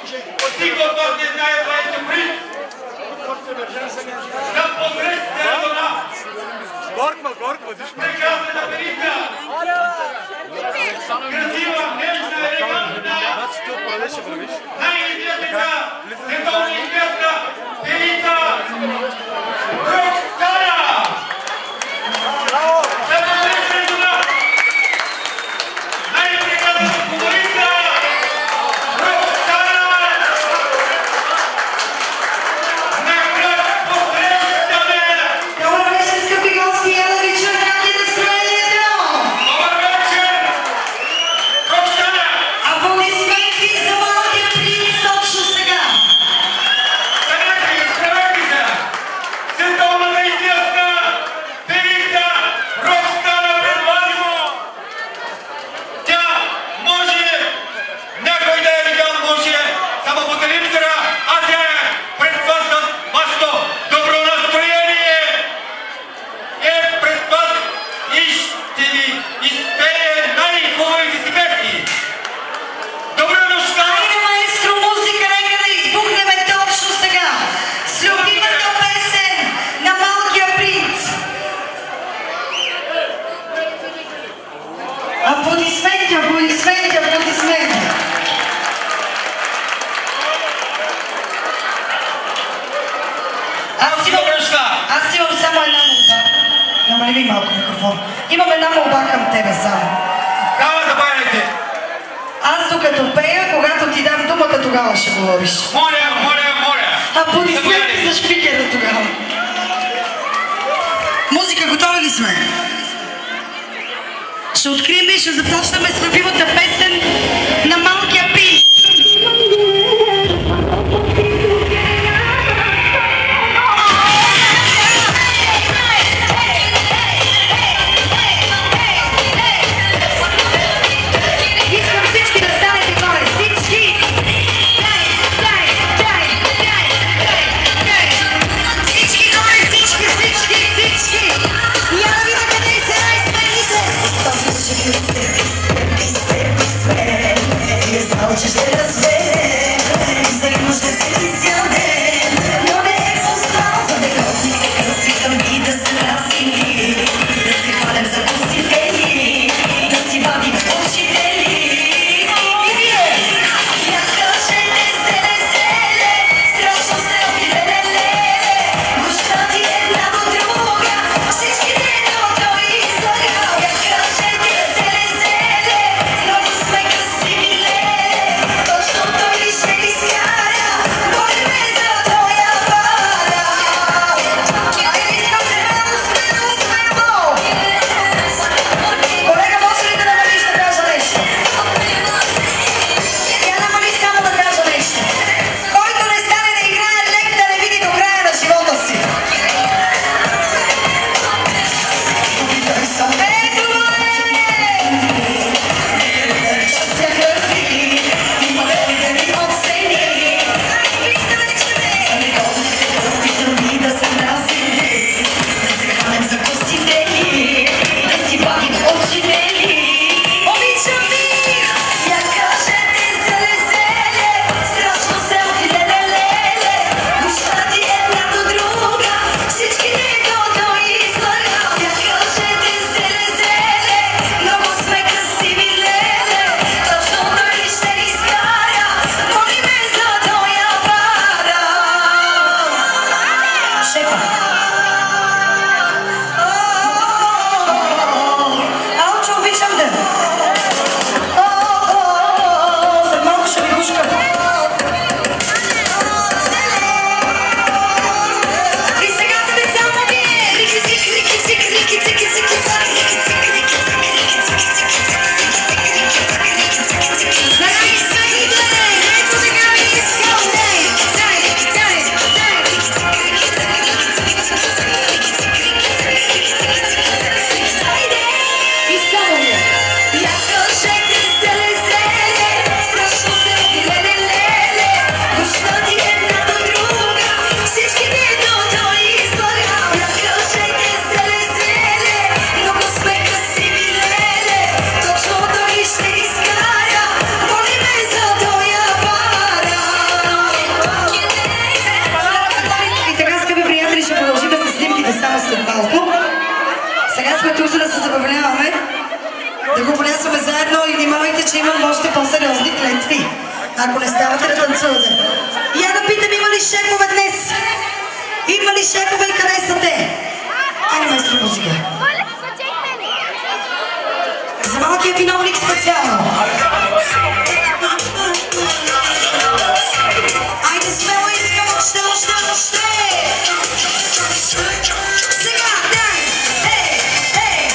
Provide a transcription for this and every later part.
Никой от вас не знае това е сюрприз. Да посрещате Антона. Горко, Прекрасната певица. Красива, нежна, елегантна. Най-известната световно известна певица Роксана. Да посрещате Антона. Най-прекрасната фаворица Роксана. Накрат посрещаме. Добър вечер, скъпи гости, я да ви чуя как е настроението. Добър вечер. Роксана. Аплодисменти за малкия принц точно сега. Здравейте се! Световната известна певица Роксана пред вас. Тя може, някой да е видял, може само по телевизора, а тя е пред вас с вашето добро настроение. Е пред вас и ще ви изпее най-хубавите си песни. Добра нощта! Айде, маестро, музика, нека да избухнем точно сега с любимата песен на малкия принц. Аплодисменти, аплодисменти, аплодисменти. Аз имам само една молба. Намали ми малко микрофон. Имам една молба към тебе само. Дава да баяйте! Аз докато пея, когато ти дам думата, тогава ще говориш. Моля! Аплодисменти за шпикера тогава. Музика, готови ли сме? Ще открием и ще започнем с любимата песен на малкия принц. Искам всички да станете горе. Всички! Всички горе! Всички! Я да видя къде са най-смените! поздравляваме. Да го плясваме заедно и внимавайте, че имам още по-сериозни клетви. Ако не ставате да танцувате. Я да питам, има ли шефове днес? Има ли шефове и къде са те? Айде, майстор музика. За малкия виновник специално. Айде смело искам още. Сега, дай! Ей!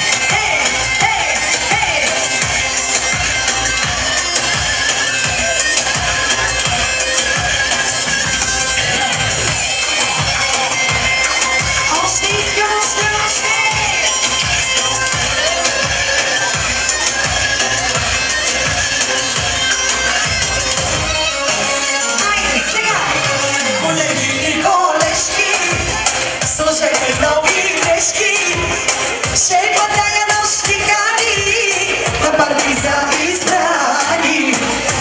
Още искам, още! Слушайте нови грешки, ще падая нощи кани, на партизан избрани.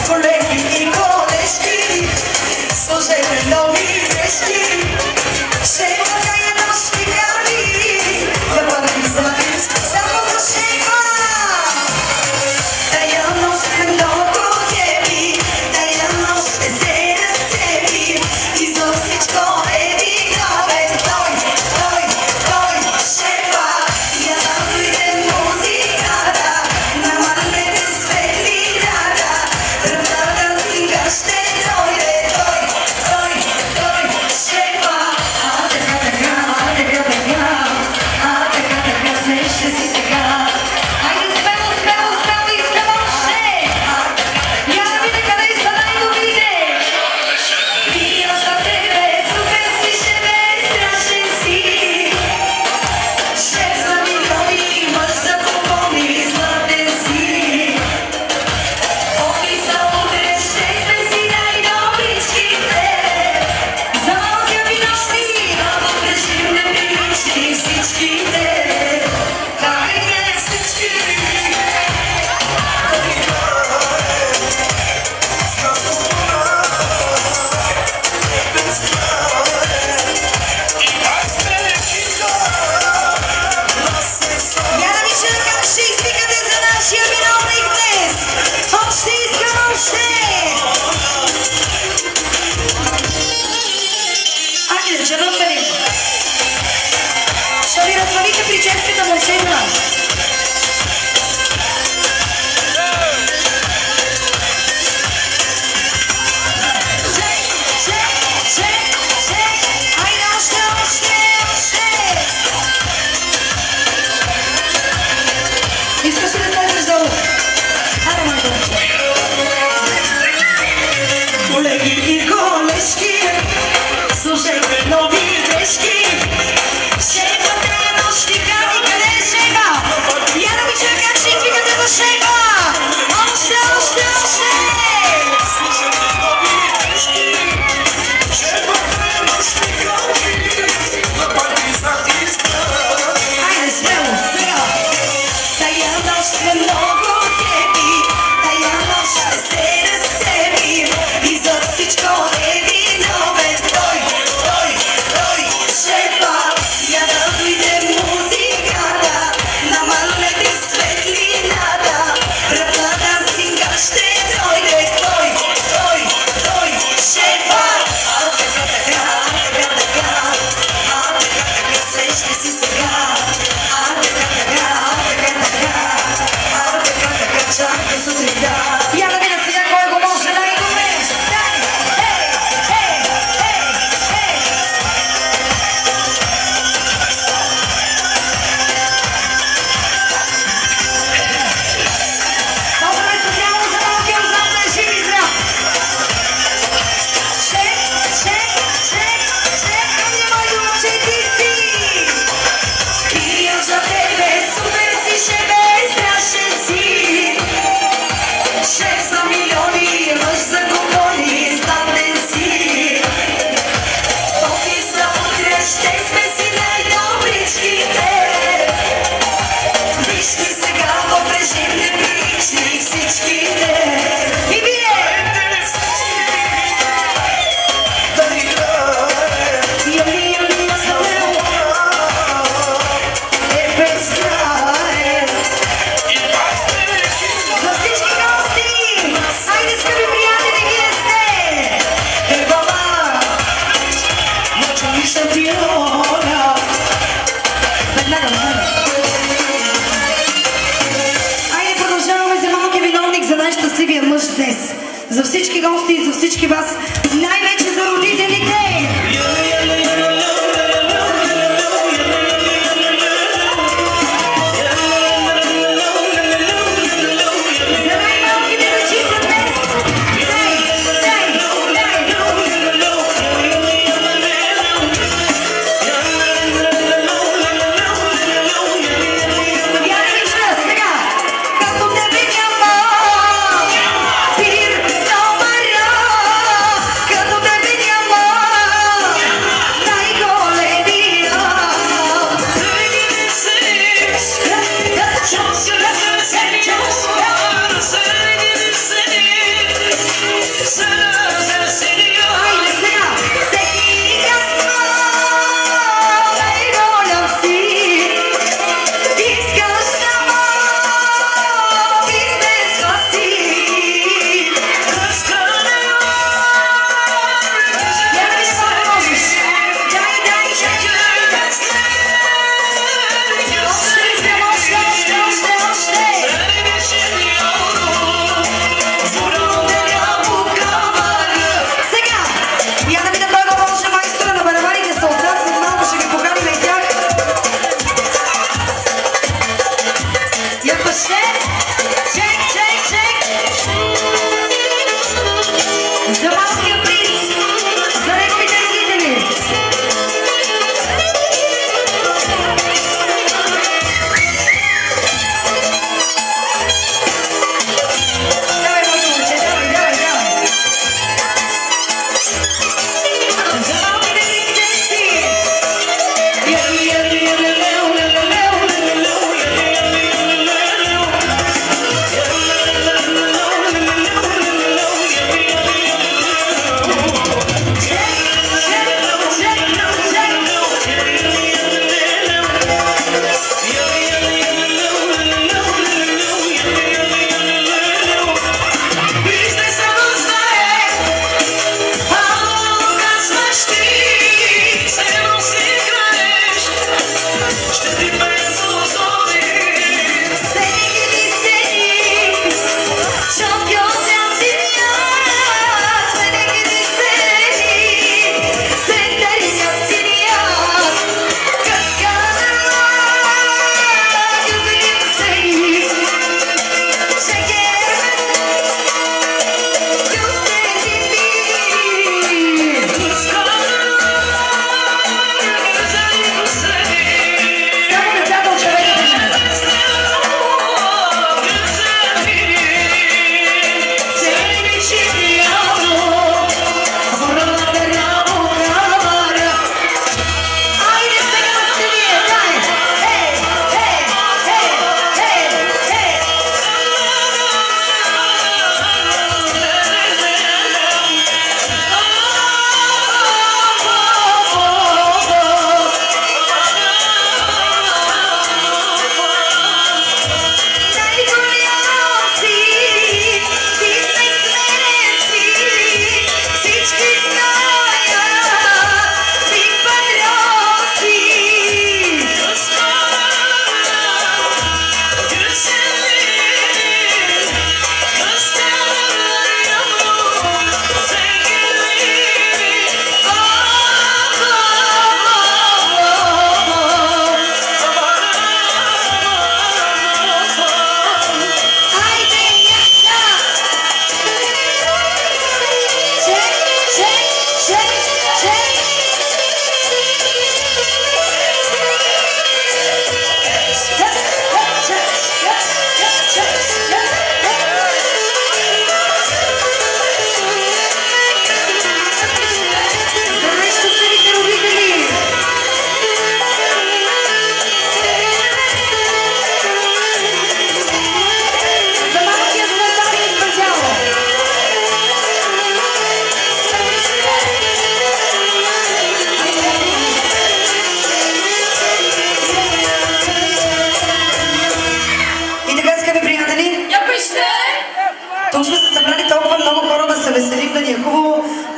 Колеги и колежки, слушайте нови грешки, ще падая нощи кани, на партизан избрани. Само за шейва, тая нощ е много теби, тая нощ е се разцеби, и за всичко е виновен той. Шефа, я дойде музиката, намалете светлината, първата синга ще дойде той, шефа. всички гости и за всички вас, най-вече за родителите.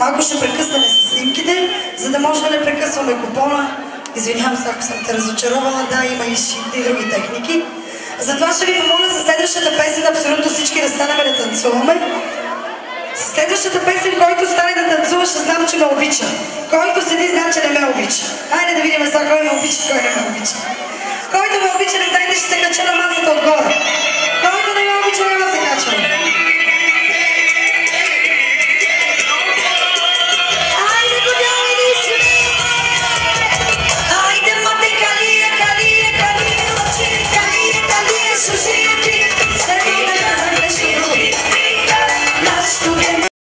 Малко ще прекъснем с снимките, за да може да не прекъсваме купона. Извинявам се, ако съм те разочаровала, да, има и други техники. Затова ще ви помоля за следващата песен абсолютно всички да станем да танцуваме. Следващата песен, който стане да танцува, ще знам, че ме обича. Който седи, знам, че не ме обича. Хайде да видим сега кой ме обича, кой не ме обича. Който ме обича, не знаете, ще се кача на масата отгоре.